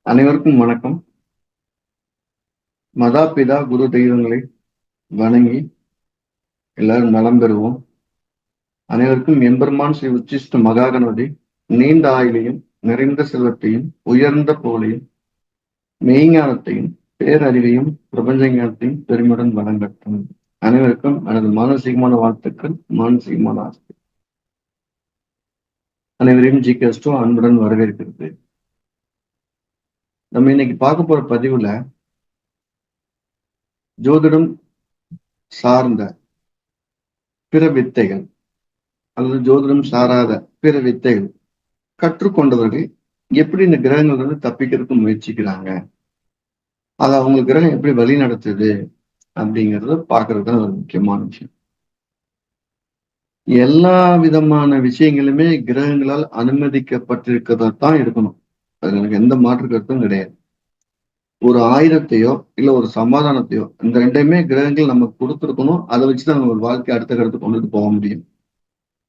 அனைவருக்கும் வணக்கம். மதாபிதா குரு தெய்வங்களை வணங்கி எல்லாரும் நலம் பெறுவோம். அனைவருக்கும் எம்பெருமான் ஸ்ரீ உச்சிஷ்ட மகாகணபதி நீண்ட ஆயுளையும் நிறைந்த செல்வத்தையும் உயர்ந்த புகழையும் மெய்ஞானத்தையும் பேரறிவையும் பிரபஞ்ச ஞானத்தையும் பெருமையுடன் வழங்கட்டும். அனைவருக்கும் எனது மானசீகமான வாழ்த்துக்கள், மானசீகமான ஆசை. அனைவரையும் ஜிகேஸ்டோ அன்புடன் வரவேற்கிறது. நம்ம இன்னைக்கு பார்க்க போற பதிவுல ஜோதிடம் சார்ந்த பிற வித்தைகள் அல்லது ஜோதிடம் சாராத பிற வித்தைகள் கற்றுக்கொண்டவர்கள் எப்படி இந்த கிரகங்கள் வந்து தப்பிக்கிறதுக்கு முயற்சிக்கிறாங்க, அதை அவங்க கிரகம் எப்படி வழி நடத்துது அப்படிங்கிறத பாக்குறது தான் ஒரு முக்கியமான விஷயம். எல்லா விதமான விஷயங்களுமே கிரகங்களால் அனுமதிக்கப்பட்டிருக்கிறதா தான் இருக்கணும். அது எனக்கு எந்த மாற்று கருத்தும் கிடையாது. ஒரு ஆயுதத்தையோ இல்ல ஒரு சமாதானத்தையோ இந்த ரெண்டையுமே கிரகங்கள் நமக்கு கொடுத்துருக்கணும். அதை வச்சுதான் நம்ம ஒரு வாழ்க்கை அடுத்த கருத்து கொண்டுட்டு போக முடியும்.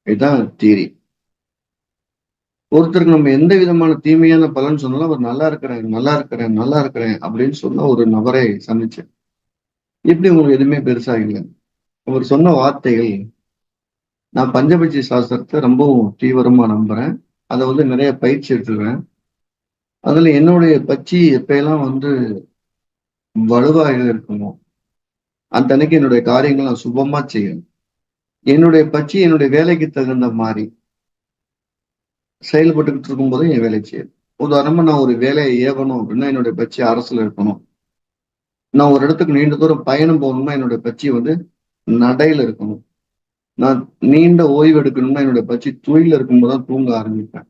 இதுதான் தியரி. ஒருத்தருக்கு நம்ம எந்த விதமான தீமையான பலன் சொன்னாலும் அவர் நல்லா இருக்கிறேன், நல்லா இருக்கிறேன், நல்லா இருக்கிறேன் அப்படின்னு சொன்ன ஒரு நபரை சந்திச்சேன். இப்படி உங்களுக்கு எதுவுமே பெருசா இல்லை. அவர் சொன்ன வார்த்தைகள், நான் பஞ்சபட்சி சாஸ்திரத்தை ரொம்பவும் தீவிரமா நம்புறேன். அதை வந்து நிறைய பயிற்சி எடுத்துக்கிறேன். அதுல என்னுடைய பச்சி எப்பயெல்லாம் வந்து வலுவாக இருக்குமோ அந்த அன்னைக்கு என்னுடைய காரியங்கள் நான் சுபமா செய்யணும். என்னுடைய பச்சி என்னுடைய வேலைக்கு தகுந்த மாதிரி செயல்பட்டுக்கிட்டு இருக்கும் போதும் என் வேலை செய்யும். உதாரணமா நான் ஒரு வேலையை ஏவணும் அப்படின்னா என்னுடைய பச்சி அரசுல இருக்கணும். நான் ஒரு இடத்துக்கு நீண்ட தூரம் பயணம் போகணும்னா என்னுடைய பச்சி வந்து நடையில இருக்கணும். நான் நீண்ட ஓய்வு எடுக்கணும்னா என்னுடைய பச்சி துயில இருக்கும்போது தான் தூங்க ஆரம்பிப்பேன்.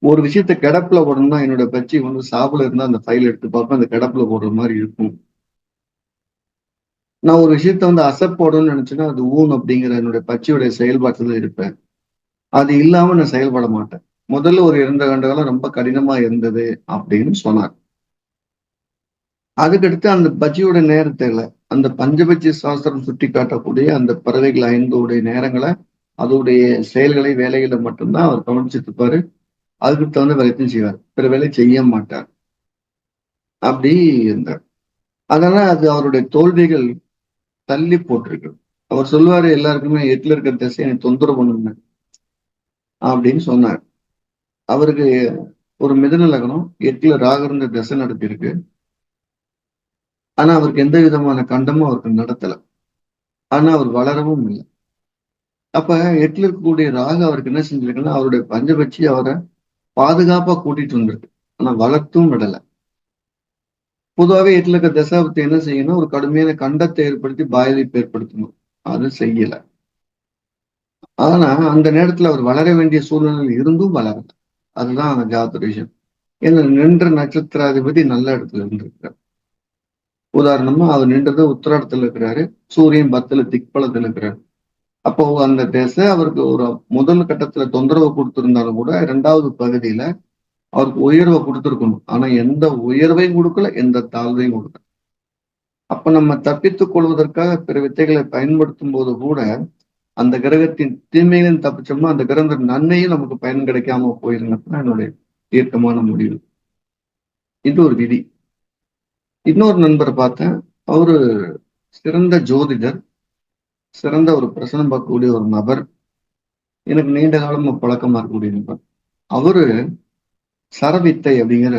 ஒரு விஷயத்த கிடப்புல போடணும்னா என்னோட பச்சி வந்து சாப்பிட இருந்தா அந்த ஃபைல் எடுத்து பார்ப்பேன், அந்த கிடப்புல போடுற மாதிரி இருக்கும். நான் ஒரு விஷயத்த வந்து போடணும்னு நினைச்சேன்னா அது ஊன் அப்படிங்கிற என்னுடைய பச்சியுடைய செயல்பாட்டுல இருப்பேன். அது இல்லாம நான் செயல்பட மாட்டேன். முதல்ல ஒரு 2 ஆண்டு காலம் ரொம்ப கடினமா இருந்தது அப்படின்னு சொன்னார். அதுக்கடுத்து அந்த பஜ்ஜியோட நேரத்துல அந்த பஞ்சபட்சி சாஸ்திரம் சுட்டி காட்டக்கூடிய அந்த பறவைகள் 5 உடைய நேரங்களை அதோடைய செயல்களை வேலைகளை மட்டும்தான் அவர் கவனிச்சுட்டு இருப்பாரு. அதுக்கு தகுந்த வேலையும் செய்வார். பிற வேலை செய்ய மாட்டார். அப்படி இருந்தார். அதனால அது அவருடைய தோல்விகள் தள்ளி போட்டிருக்கு. அவர் சொல்லுவாரு எல்லாருக்குமே எட்டுல இருக்கிற திசையை எனக்கு தொந்தரவு பண்ணுங்க அப்படின்னு சொன்னார். அவருக்கு ஒரு மிதுன லக்னம், எட்டுல ராகு இருந்த திசை நடத்திருக்கு. ஆனா அவருக்கு எந்த விதமான கண்டமும் அவருக்கு நடத்தல. ஆனா அவர் வளரவும் இல்லை. அப்ப எட்டுல இருக்கக்கூடிய ராகு அவருக்கு என்ன செஞ்சிருக்குன்னா அவருடைய பஞ்சபட்சி அவரை பாதுகாப்பா கூட்டிட்டு வந்திருக்கு. ஆனா வளர்த்தும் விடல. பொதுவாகவே எட்டுல இருக்க தசாபத்தை என்ன செய்யணும், ஒரு கடுமையான கண்டத்தை ஏற்படுத்தி பாதிப்பை ஏற்படுத்தணும். அது செய்யல. ஆனா அந்த நேரத்துல அவர் வளர வேண்டிய சூழ்நிலையில் இருந்தும் வளரல. அதுதான் அந்த ஜாதக விஷயம். ஏன்னா நின்ற நட்சத்திராதிபதி நல்ல இடத்துல இருந்திருக்காரு. உதாரணமா அவர் நின்றது உத்திராடத்துல இருக்கிறாரு, சூரியன் 10ல திக்பலத்துல இருக்கிறாரு. அப்போ அந்த திசை அவருக்கு ஒரு முதல் கட்டத்துல தொந்தரவு கொடுத்திருந்தாலும் கூட 2வது பகுதியில அவருக்கு உயர்வை கொடுத்திருக்கணும். ஆனா எந்த உயர்வையும் கொடுக்கல, எந்த தாழ்வையும் கொடுக்கல. அப்ப நம்ம தப்பித்துக் கொள்வதற்காக பிற வித்தைகளை பயன்படுத்தும் போது கூட அந்த கிரகத்தின் தீமையிலும் தப்பிச்சோம்னா அந்த கிரகத்தின் நன்மையும் நமக்கு பயன் கிடைக்காம போயிருங்கன்னு என்னுடைய தீர்க்கமான முடிவு. இது ஒரு விதி. இன்னொரு நண்பரை பார்த்தேன். அவரு சிறந்த ஜோதிடர், சிறந்த ஒரு பிரசனம் பார்க்கக்கூடிய ஒரு நபர், எனக்கு நீண்ட காலமா பழக்கமா இருக்கக்கூடிய நபர். அவரு சரவித்தை அப்படிங்கிற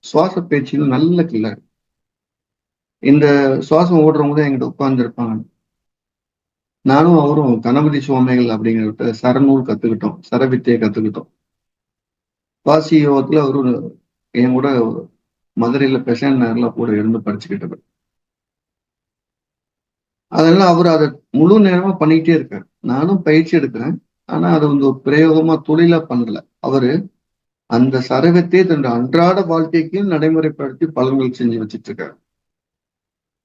சுவாச பயிற்சியில் நல்ல கில்லர். இந்த சுவாசம் ஓடுறவங்க தான் எங்கிட்ட உட்கார்ந்து இருப்பாங்க. நானும் அவரும் கணபதி சுவாமிகள் அப்படிங்கிறத சரநூல் கத்துக்கிட்டோம், சரவித்தையை கத்துக்கிட்டோம். வாசி யோகத்துல அவரு என் கூட மதுரையில பெசன்ட் நகர்ல கூட இருந்து படிச்சுக்கிட்டவர். அதனால அவர் அதை முழு நேரமா பண்ணிக்கிட்டே இருக்காரு. நானும் பயிற்சி எடுக்கிறேன். ஆனா அது வந்து ஒரு பிரயோகமா தொழிலா பண்ணல. அவரு அந்த சரகத்தையே தன்னுடைய அன்றாட வாழ்க்கைக்கு நடைமுறைப்படுத்தி பலன்கள் செஞ்சு வச்சுட்டு இருக்காரு.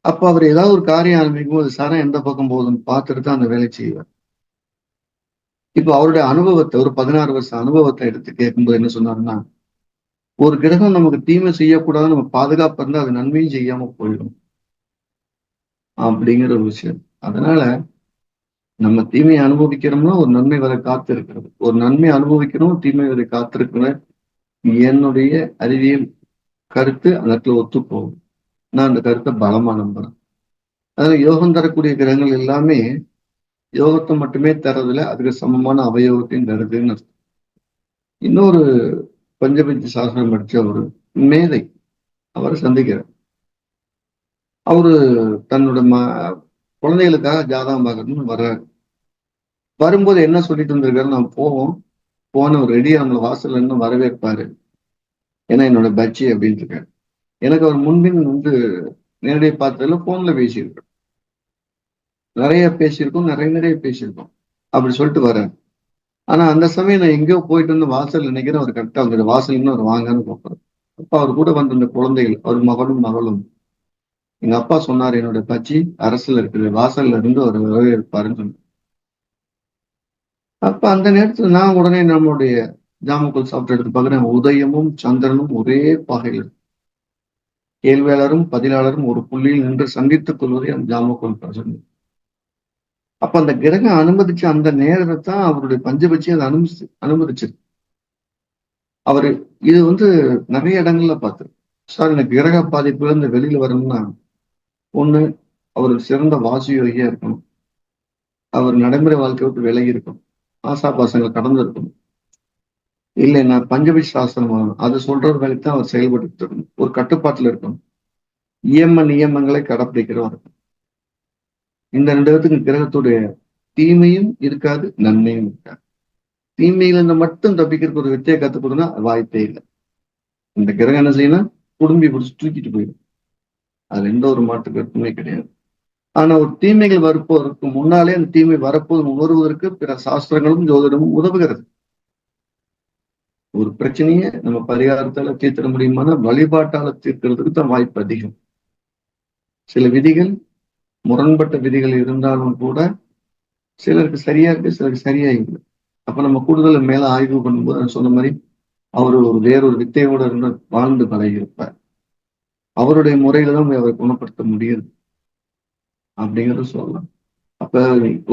அப்ப அவர் ஏதாவது ஒரு காரியம் ஆரம்பிக்கும் போது சரம் எந்த பக்கம் போகுதுன்னு பார்த்துட்டு தான் அந்த வேலை செய்வார். இப்ப அவருடைய அனுபவத்தை ஒரு 16 வருஷ அனுபவத்தை எடுத்து கேட்கும்போது என்ன சொன்னாருன்னா, ஒரு கிரகம் நமக்கு தீமை செய்யக்கூடாதுன்னு நம்ம பாதுகாப்பு இருந்தா அது நன்மையும் செய்யாம போயிடும் அப்படிங்கிற ஒரு விஷயம். அதனால நம்ம தீமையை அனுபவிக்கிறோம்னா ஒரு நன்மை வரை காத்து இருக்கிறது. ஒரு நன்மை அனுபவிக்கிறோம், தீமை வரை காத்திருக்கிற என்னுடைய அறிவியல் கருத்து அந்த இடத்துல ஒத்து போகும். நான் அந்த கருத்தை பலமா நம்புறேன். அதனால யோகம் தரக்கூடிய கிரகங்கள் எல்லாமே யோகத்தை மட்டுமே தரதில்ல, அதுக்கு சமமான அவயோகத்தையும் தருதுன்னு அர்த்தம். இன்னொரு பஞ்சபட்சி சாஸ்திரம் படிச்ச ஒரு மேதை அவரை சந்திக்கிறார். அவரு தன்னோட குழந்தைகளுக்காக ஜாதகம் பார்க்கணும்னு வர்றாரு. வரும்போது என்ன சொல்லிட்டு வந்திருக்காரு, நான் போவோம், போன ஒரு ரெடியா நம்மள வாசல்ல இருந்து வரவேற்பாரு. ஏன்னா என்னோட பட்சி அப்படின்னு இருக்காரு. எனக்கு அவர் முன்பின் நேரடியாக பார்த்ததுல போன்ல பேசியிருக்கோம், நிறைய பேசியிருக்கோம், நிறைய பேசியிருக்கோம். அப்படி சொல்லிட்டு வரேன். ஆனா அந்த சமயம் நான் எங்கேயோ போயிட்டு வந்து வாசல் நினைக்கிறேன், அவர் கரெக்டா அவங்க வாசல்னு அவர் வாங்கன்னு கூப்பிடுறேன். அப்ப அவர் கூட வந்த இந்த குழந்தைகள், அவர் மகளும் எங்க அப்பா சொன்னார், என்னோட பச்சி அரசுல இருக்குது, வாசல்ல இருந்து அவர் வரவேற்பாருன்னு சொன்னார். அப்ப அந்த நேரத்துல நான் உடனே நம்மளுடைய ஜாமக்கோல் சாப்பிட்டு எடுத்து பாக்குறேன், உதயமும் சந்திரனும் ஒரே பாகையில், கேள்வியாளரும் பதிலாளரும் ஒரு புள்ளியில் நின்று சந்தித்துக் கொள்வதை அந்த ஜாமக்கோல் சொன்னது. அப்ப அந்த கிரகம் அனுமதிச்ச அந்த நேரத்தை தான் அவருடைய பஞ்சபட்சி அதை அனுமதிச்சிருக்கு. அவரு இது நிறைய இடங்கள்ல பார்த்து, சார் எனக்கு கிரக பாதிப்புல இருந்து வெளியில வரணும்னா ஒண்ணு, அவர் சிறந்த வாசியோகியா இருக்கணும், அவர் நடைமுறை வாழ்க்கை விட்டு விலகி இருக்கணும், ஆசாபாசங்களை கடந்து இருக்கணும், இல்லை நான் பஞ்சபட்சி சாஸ்திரம் அது சொல்றது வேலைக்கு தான் அவர் செயல்பட்டு இருக்கணும், ஒரு கட்டுப்பாட்டுல இருக்கணும், நியமங்களை கடைப்பிடிக்கிறவா இருக்கணும். இந்த 2 பேத்துக்கு கிரகத்துடைய தீமையும் இருக்காது, நன்மையும் இருக்காது. தீமையில இருந்து மட்டும் தப்பிக்கிறதுக்கு ஒரு வித்தையை கத்துக்கணும்னா வாய்ப்பே இல்லை. இந்த கிரகம் என்ன செய்யணும், குடும்பி பிடிச்சி தூக்கிட்டு போயிடும். அது எந்த ஒரு மாற்று கருத்துமே கிடையாது. ஆனா ஒரு தீமைகள் வரப்போவதற்கு முன்னாலே அந்த தீமை வரப்போது உணர்வதற்கு பிற சாஸ்திரங்களும் ஜோதிடமும் உதவுகிறது. ஒரு பிரச்சனையை நம்ம பரிகாரத்தால தீர்த்திட முடியுமான வழிபாட்டால தீர்க்கிறதுக்கு தான் வாய்ப்பு அதிகம். சில விதிகள் முரண்பட்ட விதிகள் இருந்தாலும் கூட சிலருக்கு சரியா இருக்கு, சிலருக்கு சரியா இல்லை. அப்ப நம்ம கூடுதல் மேல ஆய்வு பண்ணும்போது நான் சொன்ன மாதிரி அவர் வேறொரு வித்தையோட இருந்து வாழ்ந்து பழகியிருப்பார். அவருடைய முறையில தான் அவரை குணப்படுத்த முடியுது அப்படிங்கிறத சொல்லலாம். அப்ப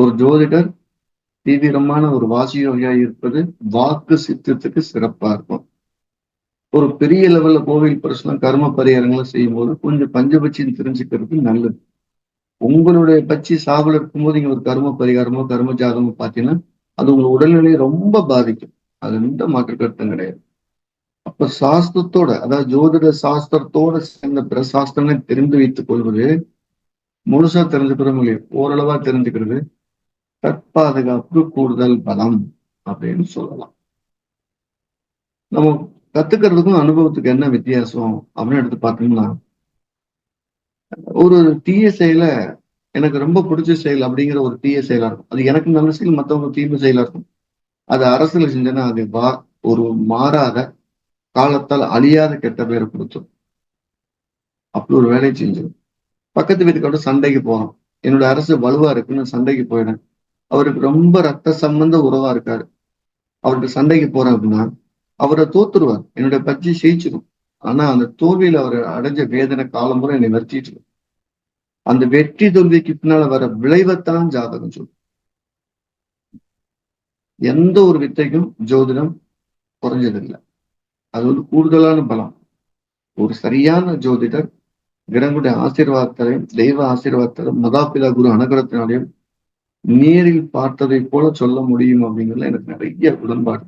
ஒரு ஜோதிடர் தீவிரமான ஒரு வாசியோகியா இருப்பது வாக்கு சித்தத்துக்கு சிறப்பா இருக்கும். ஒரு பெரிய லெவல்ல கோவில் பிரச்சனை கர்ம பரிகாரங்களை செய்யும் போது கொஞ்சம் பஞ்சபட்சின்னு தெரிஞ்சுக்கிறது நல்லது. உங்களுடைய பட்சி சாகுல இருக்கும்போது நீங்க ஒரு கர்ம பரிகாரமோ கர்ம ஜாதகமோ பார்த்தீங்கன்னா அது உங்க உடல்நிலையை ரொம்ப பாதிக்கும். அது எந்த மாற்று கருத்தும் கிடையாது. அப்ப சாஸ்திரத்தோட, அதாவது ஜோதிட சாஸ்திரத்தோட சேர்ந்த பிற சாஸ்திரங்களை தெரிந்து வைத்துக் கொள்வது, முழுசா தெரிஞ்சுக்கிறோம் இல்லையா, ஓரளவா தெரிஞ்சுக்கிறது தற்பாதுகாப்பு கூடுதல் பலம் அப்படின்னு சொல்லலாம். நம்ம கத்துக்கிறதுக்கும் அனுபவத்துக்கு என்ன வித்தியாசம் அப்படின்னு எடுத்து பார்த்தோம்னா, ஒரு தீய செயலை எனக்கு ரொம்ப பிடிச்ச செயல் அப்படிங்கிற ஒரு தீய செயலா இருக்கும், அது எனக்கு நல்ல செயல் மற்றவங்க தீமை செயலா இருக்கும். அது அரசுல செஞ்சேன்னா அது ஒரு மாறாத காலத்தால் அழியாத கெட்ட பேரை கொடுத்துரும். அப்படி ஒரு வேலையை செஞ்சிடும். பக்கத்து வீட்டுக்கோட சண்டைக்கு போறோம், என்னோட அரசு வலுவா இருக்குன்னு சண்டைக்கு போயிடும், அவருக்கு ரொம்ப ரத்த சம்பந்த உறவா இருக்காரு, அவருக்கு சண்டைக்கு போறேன் அப்படின்னா அவரை தோத்துருவார், என்னுடைய பட்சி ஜெயிச்சிடும். ஆனா அந்த தோல்வியில அவர் அடைஞ்ச வேதனை காலம் பூரா என்னை வருத்திட்டு, அந்த வெற்றி தோல்விக்கு பின்னால வர விளைவைத்தான் ஜாதகம் சொல்லும். எந்த ஒரு வித்தைக்கும் ஜோதிடம் குறைஞ்சதில்லை, அது கூடுதலான பலம். ஒரு சரியான ஜோதிடர் கிரகங்களுடைய ஆசீர்வாதத்தையும் தெய்வ ஆசீர்வாதத்தையும் மதாபிதா குரு அனுகிரகத்தினாலையும் நேரில் பார்த்ததை போல சொல்ல முடியும் அப்படிங்கிறதுல எனக்கு நிறைய உடன்பாடு.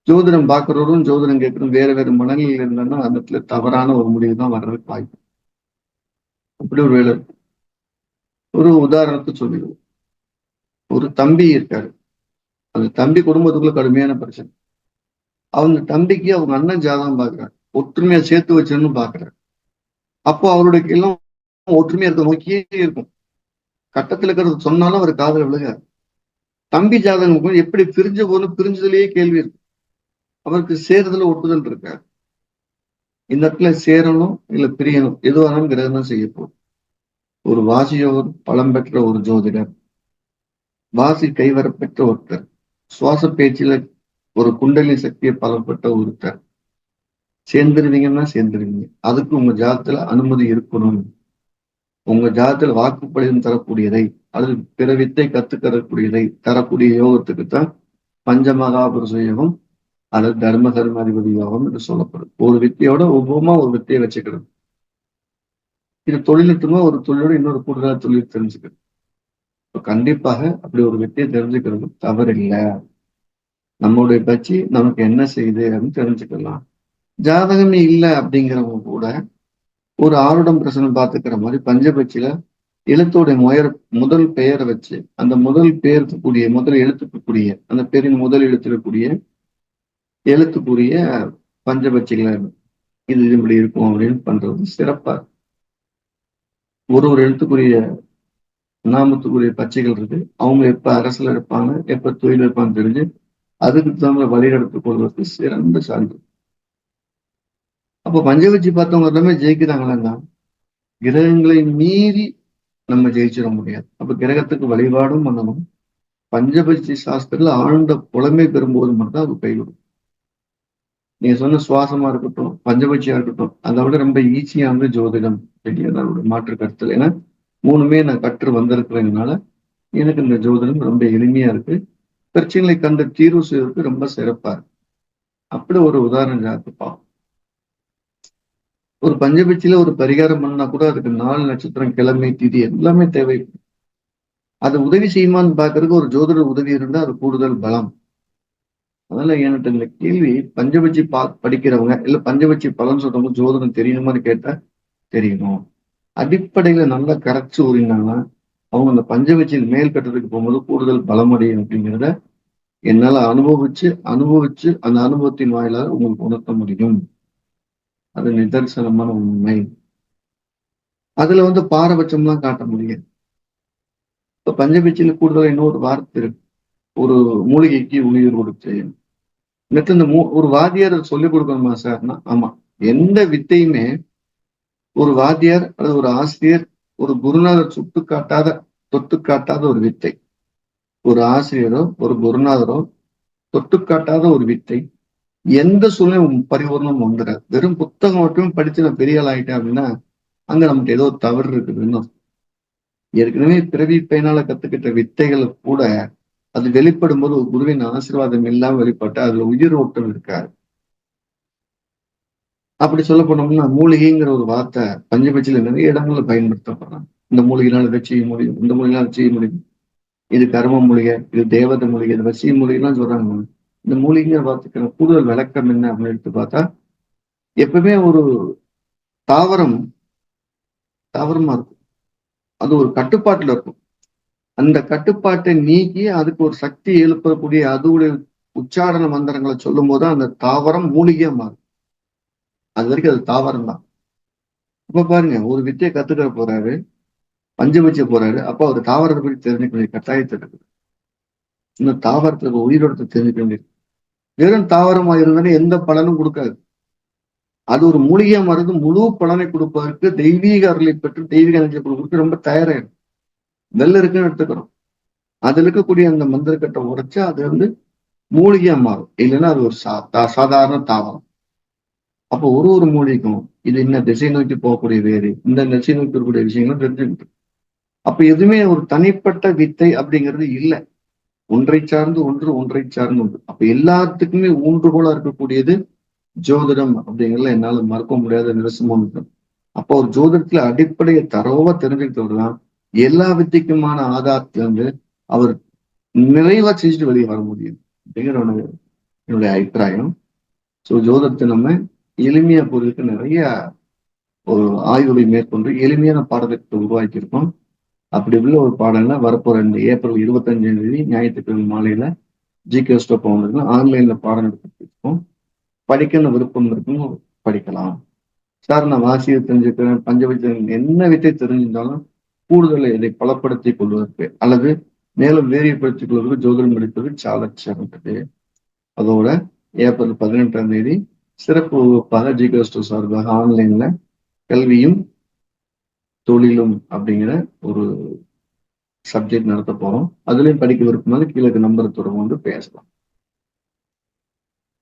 ஜோதிடம் பார்க்கிறவரும் ஜோதிடம் கேட்கறதும் வேற வேற மனநிலையில் இருந்தாங்கன்னா அந்த இடத்துல தவறான ஒரு முடிவு தான் வர்றதுக்கு வாய்ப்பு. அப்படி ஒரு வேலை இருக்கு. ஒரு உதாரணத்துக்கு சொல்லிடுவோம், ஒரு தம்பி இருக்காரு, அந்த தம்பி குடும்பத்துக்குள்ள கடுமையான பிரச்சனை. அவங்க தம்பிக்கு அவங்க அண்ணன் ஜாதகம் பாக்குறாரு, ஒற்றுமையா சேர்த்து வச்சேன்னு பாக்குறாரு. அப்போ அவருடைய எல்லாம் ஒற்றுமையா இருக்க நோக்கியே இருக்கும். கட்டத்துல இருக்கிறது சொன்னாலும் அவர் காதல விழுகாது. தம்பி ஜாதகம் எப்படி பிரிஞ்ச போதும் பிரிஞ்சதுலயே கேள்வி இருக்கு. அவருக்கு சேருதல ஒட்டுதல் இருக்காரு. இந்த இடத்துல சேரணும் இல்ல பிரியணும் எதுவானாலும் கிரகம் தான் செய்ய போகும். ஒரு வாசியோர் பலம் பெற்ற ஒரு ஜோதிடர், வாசி கைவரப்பெற்ற ஒருத்தர், சுவாச பேச்சில ஒரு குண்டலி சக்தியை பலம் பெற்ற ஒருத்தர் சேர்ந்துருவீங்கன்னா சேர்ந்துருவீங்க. அதுக்கு உங்க ஜாதத்துல அனுமதி இருக்கணும். உங்க ஜாதத்துல வாக்குப்படிதம் தரக்கூடியதை, அதில் பிற வித்தை கத்துக்கறக்கூடியதை தரக்கூடிய யோகத்துக்கு தான் பஞ்சமகாபுருஷ யோகம் அது தர்ம கர்மாதிபதி யோகம் என்று சொல்லப்படும். ஒரு வித்தையோட ஒவ்வொருமா ஒரு வித்தையை வச்சுக்கிறது. இது தொழில்நுட்பமா ஒரு தொழிலோட இன்னொரு கூடுதலான தொழில் தெரிஞ்சுக்கிறது. இப்ப கண்டிப்பாக அப்படி ஒரு வித்தையை தெரிஞ்சுக்கிறது தவறில்லை. நம்மளுடைய கட்சி நமக்கு என்ன செய்யுது அப்படின்னு தெரிஞ்சுக்கலாம். ஜாதகமே இல்லை அப்படிங்கிறவங்க கூட ஒரு ஆருடம் பிரசனம் பார்த்துக்கிற மாதிரி பஞ்சபட்சியில எழுத்தோடைய முதல் பெயரை வச்சு அந்த முதல் பெயருக்குரிய முதல் எழுத்துக்குரிய அந்த பேரின் முதல் எழுத்துக்கூடிய எழுத்துக்குரிய பஞ்சபட்சிகளை இது இப்படி இருக்கும் அப்படின்னு பண்றது சிறப்பா. ஒரு எழுத்துக்குரிய நாமத்துக்குரிய பச்சைகள் இருக்கு. அவங்க எப்ப அரசுல இருப்பாங்க, எப்ப தொழில் இருப்பான்னு தெரிஞ்சு அதுக்கு தகுந்த வழிநடத்திக் கொள்வதற்கு சிறந்த சான்று. அப்ப பஞ்சபட்சி பார்த்தவங்க எல்லாமே ஜெயிக்கிறாங்களா? கிரகங்களை மீறி நம்ம ஜெயிச்சிட முடியாது. அப்ப கிரகத்துக்கு வழிபாடும் பண்ணணும். பஞ்சபட்சி சாஸ்திரத்துல ஆழ்ந்த புலமை பெறும்போது மட்டும்தான் அது கைவிடும். நீங்க சொன்ன சுவாசமா இருக்கட்டும், பஞ்சபட்சியா இருக்கட்டும், அதை விட ரொம்ப ஈஸியானது ஜோதிடம் அப்படிங்கிறது மாற்று கருத்துல. ஏன்னா மூணுமே நான் கற்று வந்திருக்கிறதுனால எனக்கு இந்த ஜோதிடம் ரொம்ப எளிமையா இருக்கு. பிரச்சனைகளை கண்டு தீர்வு செய்வதற்கு ரொம்ப சிறப்பா இருக்கு. அப்படி ஒரு உதாரணம் பார்ப்போம். ஒரு பஞ்சபட்சியில ஒரு பரிகாரம் பண்ணா கூட அதுக்கு 4 நட்சத்திரம், கிழமை, திதி எல்லாமே தேவை. அது உதவி செய்யுமான்னு பாக்குறதுக்கு ஒரு ஜோதிட உதவி இருந்தா அது கூடுதல் பலம். அதனால என்கிட்ட இந்த கேள்வி பஞ்சபட்சி படிக்கிறவங்க இல்ல பஞ்சபட்சி பலன் சொல்றவங்க ஜோதிடம் தெரியணுமான்னு கேட்டா தெரியணும். அடிப்படையில நல்லா கரைச்சு ஊறினாங்கன்னா அவங்க அந்த பஞ்சபட்சியின் மேல் கட்டத்துக்கு போகும்போது கூடுதல் பலமடையும் அப்படிங்கிறத என்னால அனுபவிச்சு அந்த அனுபவத்தின் வாயிலாக உங்களுக்கு உணர்த்த முடியும். அது நிதர்சனமான உண்மை. அதுல பாரபட்சம்லாம் காட்ட முடியாது. இப்ப பஞ்சபட்சியில கூடுதலா இன்னொரு வார்த்தை இருக்கு. ஒரு மூலிகைக்கு உயிர் கொடுத்து இந்த ஒரு வாத்தியார் சொல்லிக் கொடுக்கணுமா சார்னா? ஆமா. எந்த வித்தையுமே ஒரு வாத்தியார் அல்லது ஒரு ஆசிரியர் ஒரு குருநாதர் தொட்டு காட்டாத ஒரு வித்தை. ஒரு ஆசிரியரோ ஒரு குருநாதரோ தொட்டு காட்டாத ஒரு வித்தை எந்த சூழ்நிலையும் பரிபூர்ணம் வந்துடாது. வெறும் புத்தகம் மட்டும் படிச்சு நான் பெரிய ஆள் ஆயிட்டேன் அப்படின்னா அங்க நமக்கு ஏதோ தவறு இருக்குதுன்னு. ஏற்கனவே பிறவி பயனால கத்துக்கிட்ட வித்தைகளை கூட அது வெளிப்படும் போது ஒரு குருவின் ஆசீர்வாதம் இல்லாம வெளிப்பட்டு அதுல உயிர் ஓட்டம் இருக்காது. அப்படி சொல்ல போனோம்னா மூலிகைங்கிற ஒரு வார்த்தை பஞ்சபட்சியில நிறைய இடங்கள்ல பயன்படுத்தப்படுறாங்க. இந்த மூலிகைனால இதை செய்ய முடியும், இந்த மூலிகைனால செய்ய முடியும், இது கர்ம மூலிகை, இது தேவத மூலிகை, இது வசிய மூலிகைலாம் சொல்றாங்க. இந்த மூலிகைங்கிற வார்த்தைக்கான கூடுதல் விளக்கம் என்ன அப்படின்னு எடுத்து பார்த்தா எப்பவுமே ஒரு தாவரம் தாவரமா இருக்கும். அது ஒரு கட்டுப்பாட்டுல இருக்கும். அந்த கட்டுப்பாட்டை நீக்கி அதுக்கு ஒரு சக்தி எழுப்பக்கூடிய அதோடைய உச்சாரண மந்திரங்களை சொல்லும் போது அந்த தாவரம் மூலிகையா மாறும். அது வரைக்கும் அது தாவரம் தான். இப்ப பாருங்க, ஒரு வித்தையை கத்துக்கிற போறாரு, பஞ்சபட்ச போறாரு, அப்போ அவர் தாவரத்தை பற்றி தெரிஞ்சுக்க வேண்டிய கட்டாயத்தை இருக்குது. இந்த தாவரத்துக்கு உயிரோடத்தை தெரிஞ்சுக்க வேண்டியது. வெறும் தாவரமா இருந்தாலும் எந்த பலனும் கொடுக்காது. அது ஒரு மூலிகையா மருந்து முழு பலனை கொடுப்பதற்கு தெய்வீக அருளை பெற்று தெய்வீக எனர்ஜி கொடுக்கறதுக்கு ரொம்ப தயாராயிடும். வெள்ள இருக்குன்னு எடுத்துக்கிறோம். அதுல இருக்கக்கூடிய அந்த மந்திரக்கட்டை உடைச்சு அது மூலிகையா மாறும். இல்லைன்னா அது ஒரு சாதாரண தாவரம். அப்போ ஒரு மூலிகைக்கும் இது என்ன திசை நோக்கி போகக்கூடிய வேறு இந்த திசை நோக்கி இருக்கக்கூடிய விஷயங்களும் தெரிஞ்சுக்கிட்டு. அப்ப எதுவுமே ஒரு தனிப்பட்ட வித்தை அப்படிங்கிறது இல்லை. ஒன்றை சார்ந்து ஒன்றை சார்ந்து ஒன்று. அப்ப எல்லாத்துக்குமே ஊன்றுகோலா இருக்கக்கூடியது ஜோதிடம் அப்படிங்கிறதுல என்னால மறக்க முடியாத நிரசமும் இருக்கும். அப்போ ஒரு ஜோதிடத்துல அடிப்படையை தரவா தெரிஞ்சுக்கிட்டவர் தான் எல்லா வித்தைக்குமான ஆதாரத்துல அவர் நிறைவா செஞ்சுட்டு வெளியே வர முடியும் அப்படிங்கிற என்னுடைய அபிப்பிராயம். ஸோ ஜோதிடத்தை நம்ம எளிமையா புரிஞ்சுக்க நிறைய ஒரு ஆய்வுகளை மேற்கொண்டு எளிமையான பாடத்தை உருவாக்கியிருக்கோம். அப்படி உள்ள ஒரு பாடம்னா வரப்போற இந்த ஏப்ரல் 25ஆம் தேதி ஞாயிற்றுக்கிழமை மாலையில ஜிகே ஸ்டோப் ஆன்லைன்ல பாடம் எடுத்துட்டு இருக்கோம். படிக்கணும் விருப்பம் இருக்கும் படிக்கலாம். சார் நான் வாசியை தெரிஞ்சுக்கிறேன், பஞ்சபட்சம் என்ன வித்தை தெரிஞ்சிருந்தாலும் கூடுதலை இதை பலப்படுத்திக் கொள்வதற்கு அல்லது மேலும் வேரியப்படுத்திக் கொள்வதற்கு ஜோதிடம் படிப்பது சால சிறந்தது. அதோட ஏப்ரல் 18ஆம் தேதி சிறப்பு வகுப்பாக ஜிகே சார்பாக ஆன்லைன்ல கல்வியும் தொழிலும் அப்படிங்கிற ஒரு சப்ஜெக்ட் நடத்த போறோம். அதுலயும் படிக்க விருப்பமானது கீழே நம்பர் தொடர்பு பேசலாம்.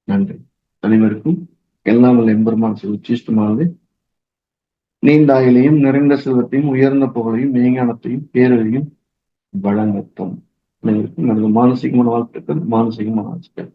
நன்றி. அனைவருக்கும் எல்லாம் வல்ல எம்பெருமான் உச்சிஷ்டமானது நீண்ட ஆயுளையும் நிறைந்த செல்வத்தையும் உயர்ந்த புகழையும் மெய்ஞானத்தையும் பேரழியும் வழங்கட்டும். அனைவருக்கும் எனது மானசீகமான வாழ்த்துக்கள், மானசீகமான ஆட்சிகள்.